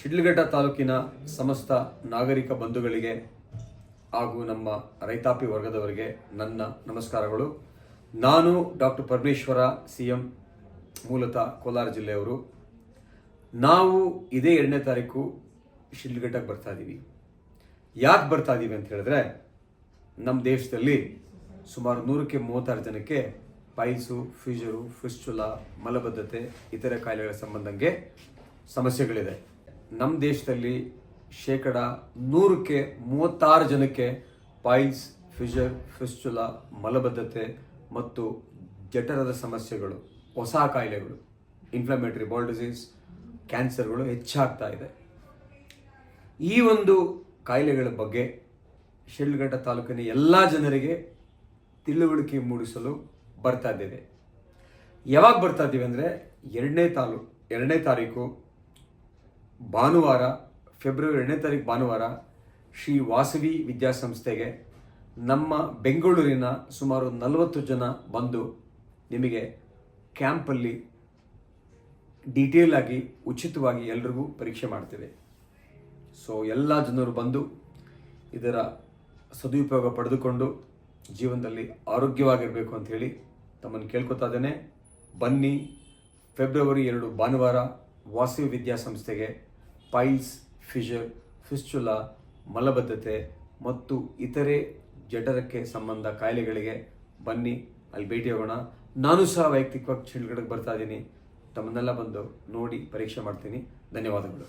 ಶಿಡ್ಲಘಟ್ಟ ತಾಲೂಕಿನ ಸಮಸ್ತ ನಾಗರಿಕ ಬಂಧುಗಳಿಗೆ ಹಾಗೂ ನಮ್ಮ ರೈತಾಪಿ ವರ್ಗದವರಿಗೆ ನನ್ನ ನಮಸ್ಕಾರಗಳು. ನಾನು ಡಾಕ್ಟರ್ ಪರಮೇಶ್ವರ CM, ಮೂಲತಃ ಕೋಲಾರ ಜಿಲ್ಲೆಯವರು. ನಾವು ಇದೇ 2ನೇ ತಾರೀಕು ಶಿಡ್ಲಘಟ್ಟಕ್ಕೆ ಬರ್ತಾ ಇದ್ದೀವಿ. ಯಾಕೆ ಬರ್ತಾ ಇದ್ದೀವಿ ಅಂತ ಹೇಳಿದ್ರೆ, ನಮ್ಮ ದೇಶದಲ್ಲಿ ಸುಮಾರು 136 ಜನಕ್ಕೆ ಪೈಲ್ಸು, ಫಿಷರು, ಫಿಸ್ಚುಲಾ, ಮಲಬದ್ಧತೆ ಇತರೆ ಕಾಯಿಲೆಗಳ ಸಂಬಂಧಂಗೆ ಸಮಸ್ಯೆಗಳಿದೆ. ನಮ್ಮ ದೇಶದಲ್ಲಿ 100% ಜನಕ್ಕೆ ಪೈಲ್ಸ್, ಫಿಷರ್, ಫಿಸ್ಚುಲಾ, ಮಲಬದ್ಧತೆ ಮತ್ತು ಜಠರದ ಸಮಸ್ಯೆಗಳು, ಹೊಸ ಕಾಯಿಲೆಗಳು, ಇನ್ಫ್ಲಮೇಟರಿ ಬೌಲ್ ಡಿಸೀಸ್, ಕ್ಯಾನ್ಸರ್ಗಳು ಹೆಚ್ಚಾಗ್ತಾ ಇದೆ. ಈ ಒಂದು ಕಾಯಿಲೆಗಳ ಬಗ್ಗೆ ಶಿಡ್ಲಘಟ್ಟ ತಾಲೂಕಿನ ಎಲ್ಲ ಜನರಿಗೆ ತಿಳುವಳಿಕೆ ಮೂಡಿಸಲು ಬರ್ತಾ ಇದ್ದೇವೆ. ಯಾವಾಗ ಬರ್ತಾ ಇದ್ದೀವಿ ಅಂದರೆ 2ನೇ ತಾರೀಕು ಭಾನುವಾರ, ಫೆಬ್ರವರಿ 2ನೇ ತಾರೀಕು ಭಾನುವಾರ ಶ್ರೀ ವಾಸವಿ ವಿದ್ಯಾಸಂಸ್ಥೆಗೆ ನಮ್ಮ ಬೆಂಗಳೂರಿನ ಸುಮಾರು 40 ಜನ ಬಂದು ನಿಮಗೆ ಕ್ಯಾಂಪಲ್ಲಿ ಡೀಟೇಲ್ ಆಗಿ ಉಚಿತವಾಗಿ ಎಲ್ರಿಗೂ ಪರೀಕ್ಷೆ ಮಾಡ್ತೇವೆ. ಸೊ ಎಲ್ಲ ಜನರು ಬಂದು ಇದರ ಸದುಪಯೋಗ ಪಡೆದುಕೊಂಡು ಜೀವನದಲ್ಲಿ ಆರೋಗ್ಯವಾಗಿರಬೇಕು ಅಂತ ಹೇಳಿ ತಮ್ಮನ್ನು ಕೇಳ್ಕೊತಾ ಇದ್ದೇನೆ. ಬನ್ನಿ, ಫೆಬ್ರವರಿ 2 ಭಾನುವಾರ ವಾಸವಿ ವಿದ್ಯಾಸಂಸ್ಥೆಗೆ ಪೈಲ್ಸ್, ಫಿಷರ್, ಫಿಸ್ಚುಲಾ, ಮಲಬದ್ಧತೆ ಮತ್ತು ಇತರೆ ಜಠರಕ್ಕೆ ಸಂಬಂಧ ಕಾಯಿಲೆಗಳಿಗೆ ಬನ್ನಿ, ಅಲ್ಲಿ ಭೇಟಿಯಾಗೋಣ. ನಾನು ಸಹ ವೈಯಕ್ತಿಕವಾಗಿ ಶಿಡ್ಲಘಟ್ಟಕ್ಕೆ ಬರ್ತಾ ಇದ್ದೀನಿ. ತಮ್ಮನ್ನೆಲ್ಲ ಬಂದು ನೋಡಿ ಪರೀಕ್ಷೆ ಮಾಡ್ತೀನಿ. ಧನ್ಯವಾದಗಳು.